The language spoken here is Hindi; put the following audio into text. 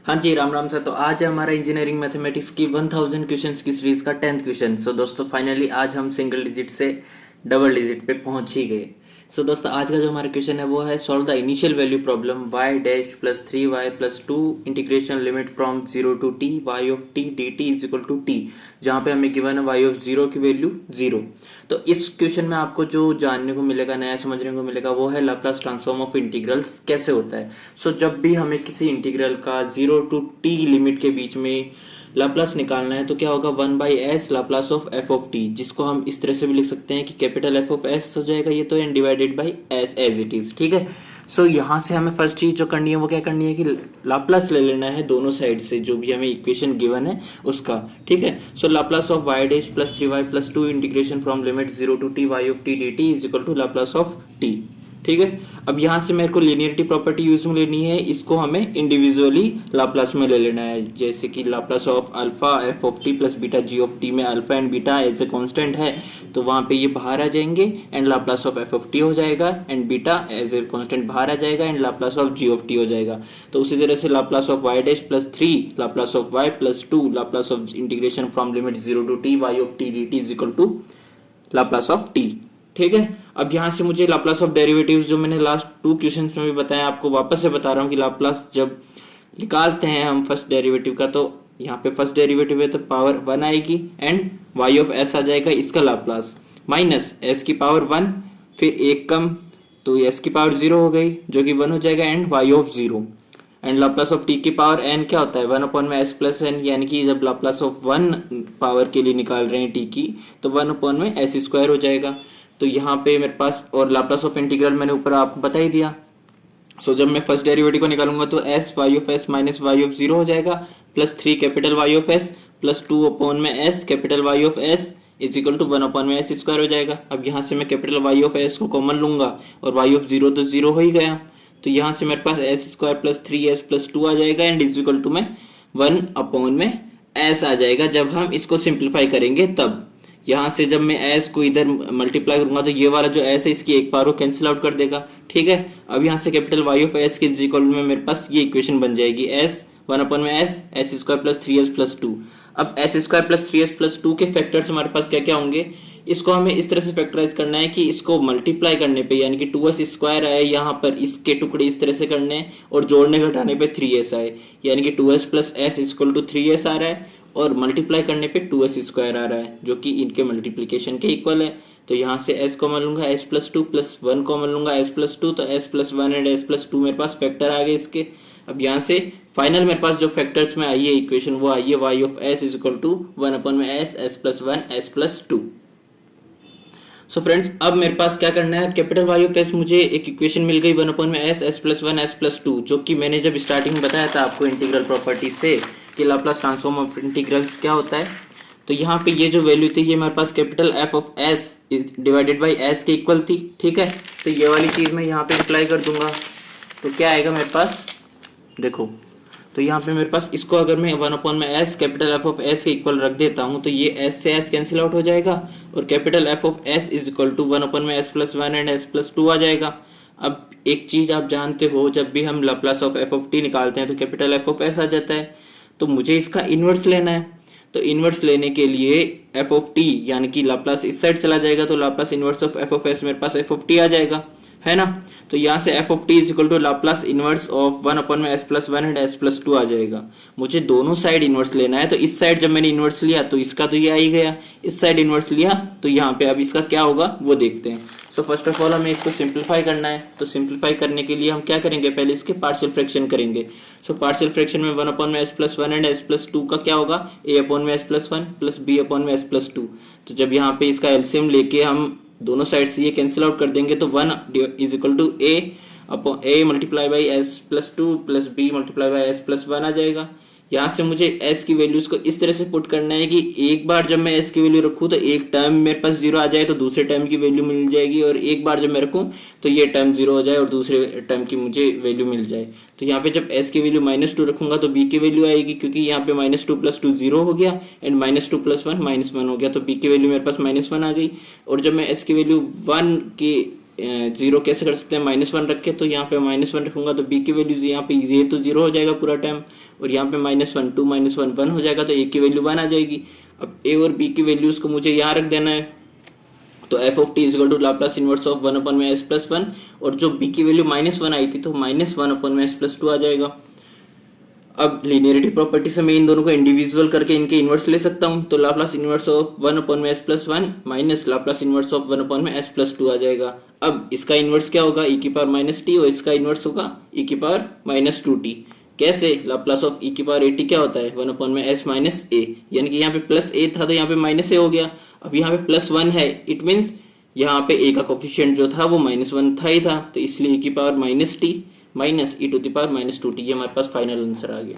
हाँ जी, राम राम सर। तो आज है हमारा इंजीनियरिंग मैथमेटिक्स की 1000 क्वेश्चंस की सीरीज का 10th क्वेश्चन। सो दोस्तों फाइनली आज हम सिंगल डिजिट से डबल डिजिट पे पहुंच ही गए। सो दोस्तों आज का जो हमारा क्वेश्चन है वो है solve the initial value problem y dash plus 3y plus 2 integration limit from 0 to t y of t dt is equal to t, जहाँ पे हमें गिवन है y ऑफ 0 की वैल्यू 0। तो इस क्वेश्चन में आपको जो जानने को मिलेगा, नया समझने को मिलेगा, वो है लाप्लास ट्रांसफॉर्म ऑफ इंटीग्रल्स कैसे होता है। सो जब भी हमें किसी इंटीग्रल का 0 टू t लिमिट के बीच में लाप्लास निकालना है तो क्या होगा, 1/s Laplace of f of t, जिसको हम इस तरह से भी लिख सकते हैं कि कैपिटल F ऑफ s हो जाएगा ये तो, and divided by s as it is. ठीक है। सो यहाँ से हमें फर्स्ट चीज जो करनी है वो क्या करनी है कि लाप्लास ले लेना है दोनों साइड से, जो भी हमें इक्वेशन गिवन है उसका। ठीक है। So Laplace of y dash plus 3y plus 2 integration from limit 0 to t y of t dt is equal to Laplace of t। ठीक है। अब यहाँ से मेरे को लीनियरिटी प्रॉपर्टी यूज में लेनी है, इसको हमें इंडिविजुअली लाप्लास में ले लेना है। जैसे कि Laplace of alpha F of T plus beta G of T में alpha and beta as a constant है तो वहाँ पे ये बाहर आ जाएंगे and Laplace of F of T हो जाएगा, and beta as a constant बाहर आ जाएगा and Laplace of G of T हो जाएगा। तो उसी तरह से Laplace of Y dash plus 3 Laplace of Y plus 2 Laplace of integration from limit 0 to T Y of T D T is equal to Laplace of T. ठीक है। अब यहां से मुझे लाप्लास ऑफ डेरिवेटिव्स जो मैंने लास्ट 2 क्वेश्चंस में भी बताया, आपको वापस से बता रहा हूं कि लाप्लास जब निकालते हैं हम फर्स्ट डेरिवेटिव का, तो यहाँ पे फर्स्ट डेरिवेटिव है तो पावर 1 आएगी एंड y ऑफ s आ जाएगा इसका लाप्लास, माइनस s की पावर 1, फिर एक कम तो s की पावर 0 हो गई जो कि 1 हो जाएगा, and y of 0 and Laplace of t की पावर n क्या होता है 1 अपॉन में s प्लस n, यानी कि जब लाप्लास ऑफ 1 पावर के लिए निकाल रहे हैं t की तो 1 अपॉन में s स्क्वायर हो जाएगा। तो यहाँ पे मेरे पास, और लाप्लास ऑफ इंटीग्रल मैंने ऊपर आपको बता ही दिया। सो जब मैं फर्स्ट डेरिवेटिव को निकालूंगा तो s y of s minus y of 0 हो जाएगा plus 3 capital y of s plus 2 upon में s कैपिटल y of s is equal to 1 upon में s स्क्वायर हो जाएगा। अब यहाँ से मैं कैपिटल y ऑफ s को कॉमन लूंगा और y ऑफ 0 तो 0 हो ही गया, तो यहाँ से मेरे पास s square plus 3s plus 2 आ जाएगा एंड इज इक्वल टू में 1 अपॉन में s आ जाएगा। जब हम इसको सिंप्लीफाई करेंगे तब यहाँ से जब मैं s को इधर मल्टीप्लाई करूंगा तो ये वाला जो s है इसकी एक पावर को कैंसिल आउट कर देगा। ठीक है। अब यहाँ से कैपिटल y ऑफ s के इक्वल में मेरे पास ये इक्वेशन बन जाएगी s 1 अपॉन में s square plus 3s plus 2। अब s square plus 3s plus 2 के फैक्टर्स हमारे पास क्या क्या होंगे, इसको हमें इस तरह से फैक्टराइज करना है कि इसको मल्टीप्लाई करने पे यानी कि 2s स्क्वायर आए, यहाँ पर इसके टुकड़े इस तरह से करने हैं और जोड़ने घटाने पे 3s आए, यानी कि 2s plus s equal to 3s आ रहा है और मल्टीप्लाई करने पे 2s स्क्वायर आ रहा है जो कि इनके मल्टीप्लिकेशन के इक्वल है। तो यहाँ से s कॉमन लूंगा s प्लस 2 प्लस 1 कॉमन लूंगा s प्लस 2, तो s plus 1 and s plus 2 मेरे पास फैक्टर आ गए इसके। अब यहाँ से फाइनल मेरे पास जो फैक्टर्स में आई है इक्वेशन वो आई है y of s is equal to 1 upon में s plus 1 s plus 2। So friends अब मेरे पास क्या करना है, कैपिटल y ऑफ s मुझे एक इक्वेशन मिल गई 1 अपॉन में s प्लस 1 s प्लस 2, जो कि मैंने जब स्टार्टिंग में बताया था आपको इंटीग्रल प्रॉपर्टी से कि लाप्लास ट्रांसफॉर्म ऑफ इंटीग्रल्स क्या होता है। तो यहाँ पे ये जो वैल्यू थी ये मेरे पास capital f of s divided by s के इक्वल थी। ठीक है। तो ये वाली चीज मैं यहाँ पे अप्लाई कर दूंगा तो क्या आएगा मेरे पास, देखो। तो यहाँ पे मेरे पास इसको अगर मैं 1 अपॉन में s capital f of s के इक्वल रख देता हूँ तो ये s से s कैंसिल आउट हो जाएगा और capital f of s is equal to 1 upon में s plus 1 and s plus 2 आ जाएगा। अब एक चीज आप जानते हो, जब भी हम Laplace of f of t निकालते हैं तो कैपिटल f ऑफ s आ जाता है, तो मुझे इसका इनवर्स लेना है। तो इनवर्स लेने के लिए f ऑफ t यानी कि लाप्लास इस साइड चला जाएगा तो Laplace inverse of f of s मेरे पास f ऑफ t आ जाएगा, है ना। तो यहाँ से f of t is equal to Laplace inverse of 1 upon में s plus 1 and s plus 2 आ जाएगा। मुझे दोनों साइड इनवर्स लेना है, तो इस साइड जब मैंने इनवर्स लिया तो इसका तो ये आ ही गया, इस साइड इनवर्स लिया तो यहाँ पे अब इसका क्या होगा वो देखते हैं। सो फर्स्ट ऑफ ऑल हमें इसको सिंप्लीफाई करना है, तो सिंप्लीफाई करने के लिए हम क्या करेंगे, पहले इसके पार्शियल फ्रैक्शन करेंगे। सो पार्शियल फ्रैक्शन में 1 अपॉन में s plus 1 and s plus 2 का क्या होगा, a अपॉन में s plus 1 plus b upon में s प्लस 2। तो जब यहाँ पे इसका एलसीएम लेके हम दोनों साइड से ये कैंसिल आउट कर देंगे तो 1 is equal to a upon a multiply by s plus 2 plus b multiply by s plus 1 आ जाएगा। यहाँ से मुझे s की वैल्यूज को इस तरह से पुट करना है कि एक बार जब मैं s की वैल्यू रखूँ तो एक टर्म मेरे पास 0 आ जाए तो दूसरे टर्म की वैल्यू मिल जाएगी, और एक बार जब मैं रखूँ तो ये टर्म 0 हो जाए और दूसरे टर्म की मुझे वैल्यू मिल जाए। तो यहाँ पे जब s की वैल्यू -2 रखूंगा तो b की वैल्यू आएगी, क्योंकि यहाँ पे -2 प्लस 2 0 हो गया एंड -2 प्लस 1 -1 हो गया, तो b की वैल्यू मेरे पास -1 आ गई। और जब मैं s की वैल्यू 1 के जीरो कैसे कर सकते हैं, -1 रख के, तो यहाँ पे -1 रखूंगा तो b की वैल्यू यहाँ पे ये तो जीरो हो जाएगा पूरा टाइम, और यहाँ पे -1 2 -1 1 हो जाएगा, तो a की वैल्यू 1 आ जाएगी। अब a और b की वैल्यूज को मुझे यहाँ रख देना है, तो F of T equal to Laplace inverse of 1 upon में एस प्लस 1, और जो b की वैल्यू -1 आई थी तो -1 अपॉन में एस प्लस 2 आ जाएगा। अब लीनियरिटी प्रॉपर्टी से मैं इन दोनों को इंडिविजुअल करके इनके इनवर्स ले सकता हूँ, तो लाप्लास इनवर्स ऑफ 1 अपॉन में S plus 1 minus Laplace inverse of 1 upon में एस प्लस 2 आ जाएगा। अब इसका इनवर्स क्या होगा, e की पावर माइनस टी, और इसका इनवर्स होगा e की पावर माइनस 2t। कैसे, लाप्लास ऑफ e की पावर ए टी क्या होता है, 1 अपॉन में एस माइनस ए, यानी कि यहाँ पे प्लस ए था तो यहाँ पे माइनस ए हो गया। अब यहाँ पे +1 है, इट मीन्स यहाँ पे a का कोफिशिएंट जो था वो -1 था ही था, तो इसलिए e की power minus T minus e to the power -2t, ये हमारे पास फाइनल आंसर आ गया।